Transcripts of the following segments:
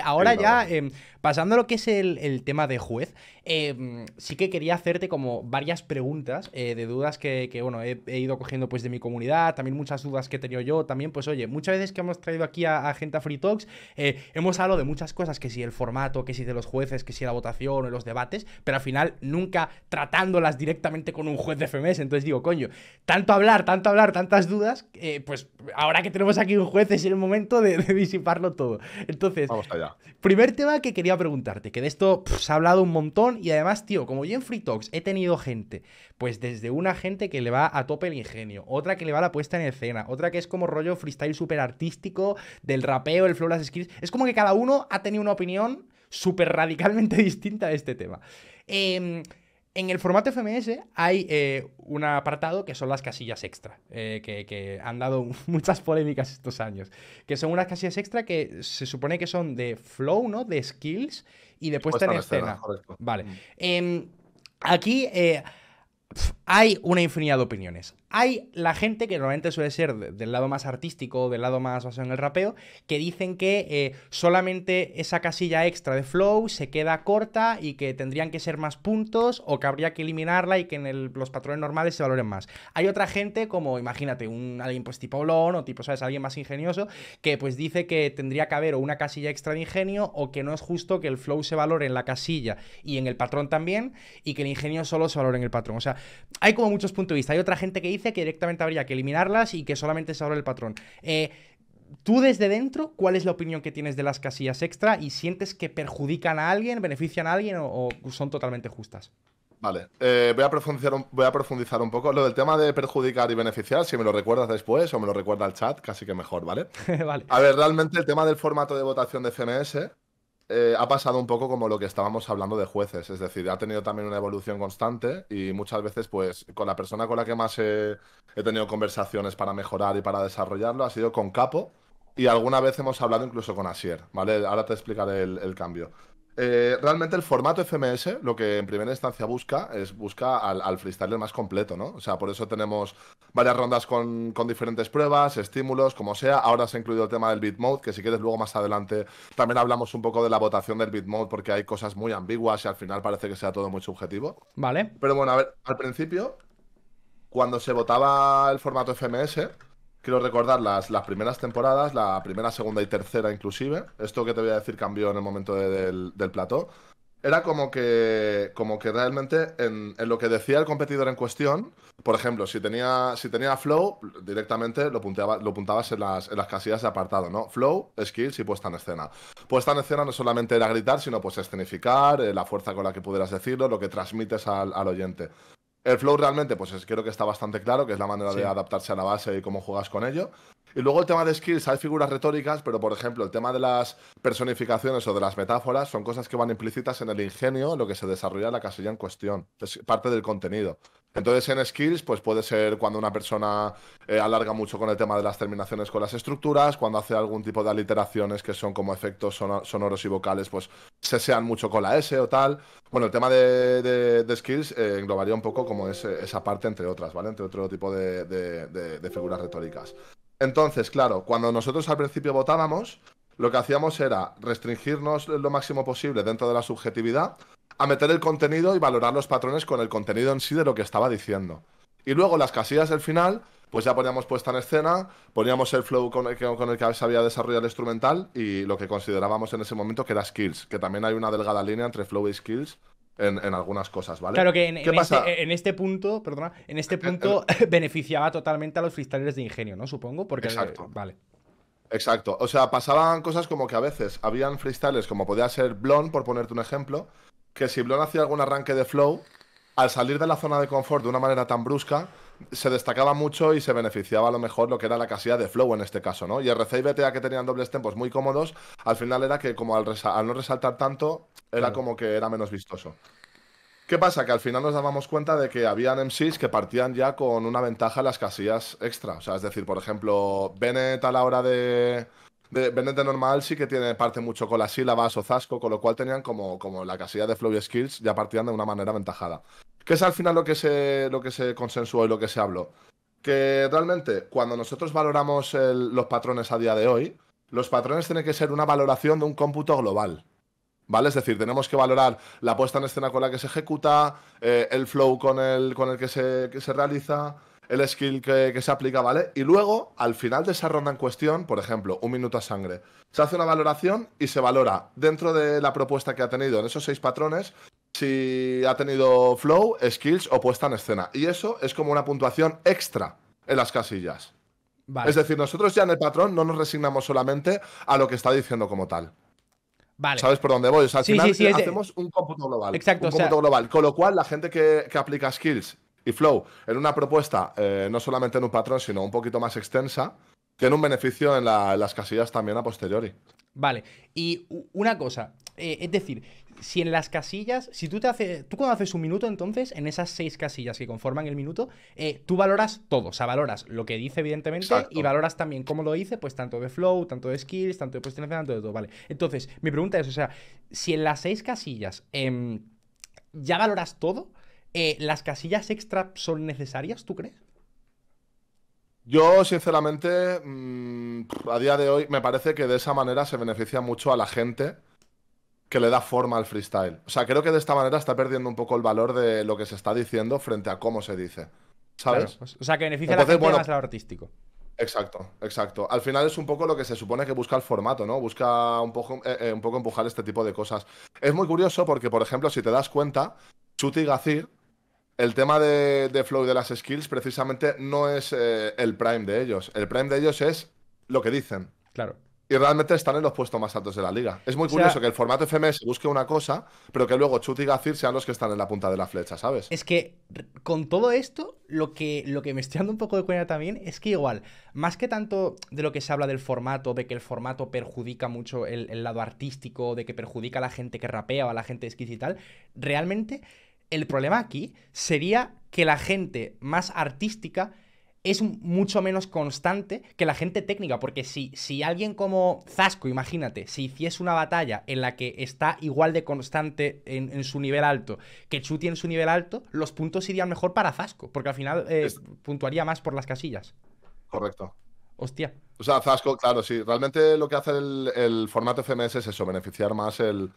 Ahora Sí, la verdad. ya, pasando a lo que es el tema de juez, sí que quería hacerte como varias preguntas de dudas que, bueno, he ido cogiendo pues de mi comunidad, también muchas dudas que he tenido yo, también pues oye, muchas veces que hemos traído aquí a gente a Free Talks, hemos hablado de muchas cosas, que si el formato, que si de los jueces, que si la votación o los debates, pero al final nunca tratándolas directamente con un juez de FMS, entonces digo, coño, tanto hablar, tantas dudas, pues ahora que tenemos aquí un juez es el momento de disiparlo todo. Entonces, Vamos allá. primer tema que quería preguntarte, que de esto se ha hablado un montón y además, tío, como yo en Free Talks he tenido gente, pues desde una gente que le va a tope el ingenio, otra que le va a la puesta en escena, otra que es como rollo freestyle súper artístico, del rapeo, el flow, las skills, es como que cada uno ha tenido una opinión súper radicalmente distinta de este tema. Eh, en el formato FMS hay un apartado que son las casillas extra, que han dado muchas polémicas estos años, que son unas casillas extra que se supone que son de flow, ¿no? De skills y de Y puesta puesta en en escena, escena. correcto. Vale. Aquí hay una infinidad de opiniones. Hay la gente que normalmente suele ser del lado más artístico, del lado más basado en el rapeo, que dicen que solamente esa casilla extra de flow se queda corta y que tendrían que ser más puntos o que habría que eliminarla y que en los patrones normales se valoren más. Hay otra gente como, imagínate, alguien pues tipo Blon o tipo, ¿sabes? Alguien más ingenioso que pues dice que tendría que haber o una casilla extra de ingenio o que no es justo que el flow se valore en la casilla y en el patrón también y que el ingenio solo se valore en el patrón. O sea, hay como muchos puntos de vista. Hay otra gente que dice que directamente habría que eliminarlas y que solamente se valore el patrón. Tú desde dentro, ¿cuál es la opinión que tienes de las casillas extra? ¿Y sientes que perjudican a alguien, benefician a alguien o son totalmente justas? Vale, voy a profundizar un poco. Lo del tema de perjudicar y beneficiar, si me lo recuerdas después o me lo recuerda el chat, casi que mejor, ¿vale? Vale. A ver, realmente el tema del formato de votación de FMS ha pasado un poco como lo que estábamos hablando de jueces, es decir, ha tenido también una evolución constante y muchas veces, pues, con la persona con la que más he tenido conversaciones para mejorar y para desarrollarlo ha sido con Capo y alguna vez hemos hablado incluso con Asier, ¿vale? Ahora te explicaré el cambio. Realmente el formato FMS lo que en primera instancia busca al freestyler más completo, ¿no? O sea, por eso tenemos varias rondas con diferentes pruebas, estímulos, como sea. Ahora se ha incluido el tema del beat mode, que si quieres luego más adelante también hablamos un poco de la votación del beat mode porque hay cosas muy ambiguas y al final parece que sea todo muy subjetivo. Vale. Pero bueno, a ver, al principio, cuando se votaba el formato FMS, quiero recordar las primeras temporadas, la primera, segunda y tercera inclusive, esto que te voy a decir cambió en el momento del plató, era como que realmente en lo que decía el competidor en cuestión, por ejemplo, si tenía flow, directamente lo puntabas en las casillas de apartado, ¿no? Flow, skills y puesta en escena. Puesta en escena no solamente era gritar, sino pues escenificar, la fuerza con la que pudieras decirlo, lo que transmites al oyente. El flow realmente, pues creo que está bastante claro, que es la manera de Sí. adaptarse a la base y cómo juegas con ello. Y luego el tema de skills, hay figuras retóricas, pero por ejemplo, el tema de las personificaciones o de las metáforas son cosas que van implícitas en el ingenio, en lo que se desarrolla en la casilla en cuestión. Es parte del contenido. Entonces, en skills, pues puede ser cuando una persona alarga mucho con el tema de las terminaciones con las estructuras, cuando hace algún tipo de aliteraciones que son como efectos sonoros y vocales, pues se sean mucho con la S o tal. Bueno, el tema de skills englobaría un poco como esa parte, entre otras, ¿vale? Entre otro tipo de figuras retóricas. Entonces, claro, cuando nosotros al principio votábamos, lo que hacíamos era restringirnos lo máximo posible dentro de la subjetividad a meter el contenido y valorar los patrones con el contenido en sí de lo que estaba diciendo. Y luego las casillas del final, pues ya poníamos puesta en escena, poníamos el flow con el que se había desarrollado el instrumental y lo que considerábamos en ese momento que era skills, que también hay una delgada línea entre flow y skills en algunas cosas, ¿vale? Claro que en, ¿Qué en pasa? este, en este punto, perdona, en este En- en- punto beneficiaba totalmente a los freestylers de ingenio, ¿no? Supongo, porque, exacto. vale. Exacto. O sea, pasaban cosas como que a veces habían freestyles, como podía ser Blon, por ponerte un ejemplo, que si Blon hacía algún arranque de flow, al salir de la zona de confort de una manera tan brusca, se destacaba mucho y se beneficiaba a lo mejor lo que era la casilla de flow en este caso, ¿no? Y RC y BTA que tenían dobles tempos muy cómodos, al final era que como al no resaltar tanto, era Claro. como que era menos vistoso. ¿Qué pasa? Que al final nos dábamos cuenta de que habían MCs que partían ya con una ventaja en las casillas extra. O sea, es decir, por ejemplo, Bennett a la hora Bennett de normal sí que tiene parte mucho con las sílabas o Zasco, con lo cual tenían como la casilla de Flow y Skills ya partían de una manera aventajada. ¿Qué es al final lo que se consensuó y lo que se habló? Que realmente cuando nosotros valoramos los patrones a día de hoy, Los patrones tienen que ser una valoración de un cómputo global. ¿Vale? Es decir, tenemos que valorar la puesta en escena con la que se ejecuta, el flow con el que se realiza, el skill que se aplica, ¿vale? Y luego, al final de esa ronda en cuestión, por ejemplo, un minuto a sangre, se hace una valoración y se valora dentro de la propuesta que ha tenido en esos 6 patrones si ha tenido flow, skills o puesta en escena. Y eso es como una puntuación extra en las casillas. Vale. Es decir, nosotros ya en el patrón no nos resignamos solamente a lo que está diciendo como tal. Vale. ¿Sabes por dónde voy? O sea, al final Sí, hacemos un cómputo global. Exacto, Un cómputo global. Con lo cual, la gente que aplica skills y flow en una propuesta, no solamente en un patrón, sino un poquito más extensa, tiene un beneficio en las casillas también a posteriori. Vale. Y una cosa, es decir, si en las casillas, si tú cuando haces un minuto, entonces, en esas 6 casillas que conforman el minuto, tú valoras todo, o sea, valoras lo que dice, evidentemente, Exacto. y valoras también cómo lo dice, pues tanto de flow, tanto de skills, tanto de puesta en escena, tanto de todo, vale. Entonces, mi pregunta es, o sea, si en las 6 casillas ya valoras todo, ¿las casillas extra son necesarias, tú crees? Yo, sinceramente, a día de hoy, me parece que de esa manera se beneficia mucho a la gente que le da forma al freestyle. O sea, creo que de esta manera está perdiendo un poco el valor de lo que se está diciendo frente a cómo se dice. Claro, ¿Sabes? o sea, que beneficia a la Entonces, gente bueno, más al artístico. exacto, exacto. Al final es un poco lo que se supone que busca el formato, ¿no? Busca un poco empujar este tipo de cosas. Es muy curioso porque, por ejemplo, si te das cuenta, Chuti y Gazir, el tema de flow y de las skills precisamente no es el prime de ellos. El prime de ellos es lo que dicen. Claro. Y realmente están en los puestos más altos de la liga. Es muy O curioso sea, que el formato FMS busque una cosa, pero que luego Chuti y Gazir sean los que están en la punta de la flecha, ¿sabes? es que con todo esto, lo que me estoy dando un poco de cuenta también es que igual, más que tanto de lo que se habla del formato, de que el formato perjudica mucho el lado artístico, de que perjudica a la gente que rapea o a la gente de skills y tal, realmente el problema aquí sería que la gente más artística es mucho menos constante que la gente técnica, porque si alguien como Zasco, imagínate, si hiciese una batalla en la que está igual de constante en su nivel alto que Chuti en su nivel alto, los puntos irían mejor para Zasco, porque al final Es puntuaría más por las casillas. correcto. Hostia. O sea, Zasco, claro, sí. Realmente lo que hace el formato FMS es eso, beneficiar más el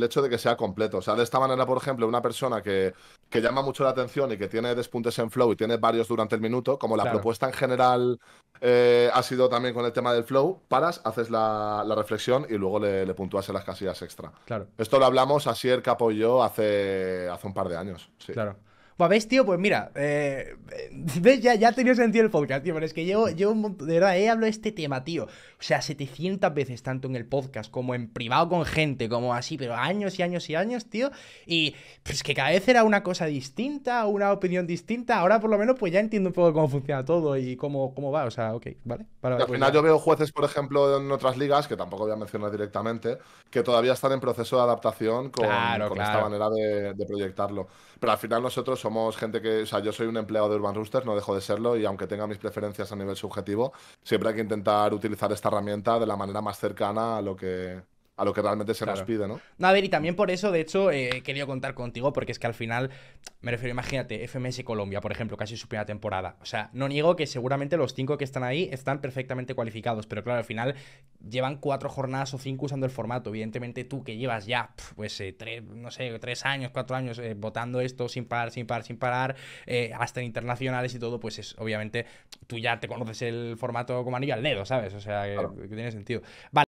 hecho de que sea completo. O sea, de esta manera, por ejemplo, una persona que llama mucho la atención y que tiene despuntes en flow y tiene varios durante el minuto, como la Claro, propuesta en general ha sido también con el tema del flow, paras, haces la reflexión y luego le puntúas en las casillas extra. claro. Esto lo hablamos Asier, Capo y yo hace un par de años. Sí. Claro. Buah, ¿ves, tío? Pues mira, ¿ves? Ya ha tenido sentido el podcast, tío. Pero es que llevo un montón, de verdad, hablo de este tema, tío. O sea, 700 veces, tanto en el podcast como en privado con gente, como así, pero años y años y años, tío. Y pues que cada vez era una cosa distinta, una opinión distinta. Ahora, por lo menos, pues ya entiendo un poco cómo funciona todo y cómo va. O sea, ok, ¿vale? Y al Pues final ya. yo veo jueces, por ejemplo, en otras ligas, que tampoco voy a mencionar directamente, que todavía están en proceso de adaptación Claro, con esta claro. manera de proyectarlo. Pero al final nosotros somos gente que, o sea, yo soy un empleado de Urban Roosters, no dejo de serlo, y aunque tenga mis preferencias a nivel subjetivo, siempre hay que intentar utilizar esta herramienta de la manera más cercana a lo que realmente se nos Claro. pide, ¿no? No, a ver, y también por eso, de hecho, he querido contar contigo, porque es que al final, me refiero, imagínate, FMS Colombia, por ejemplo, casi su primera temporada. O sea, no niego que seguramente los 5 que están ahí están perfectamente cualificados, pero claro, al final llevan 4 jornadas o 5 usando el formato. Evidentemente tú que llevas ya, pues, no sé, 3 años, 4 años votando esto sin parar, sin parar, hasta en internacionales y todo, pues obviamente tú ya te conoces el formato como anillo al dedo, ¿sabes? O sea, Claro. que tiene sentido. Vale.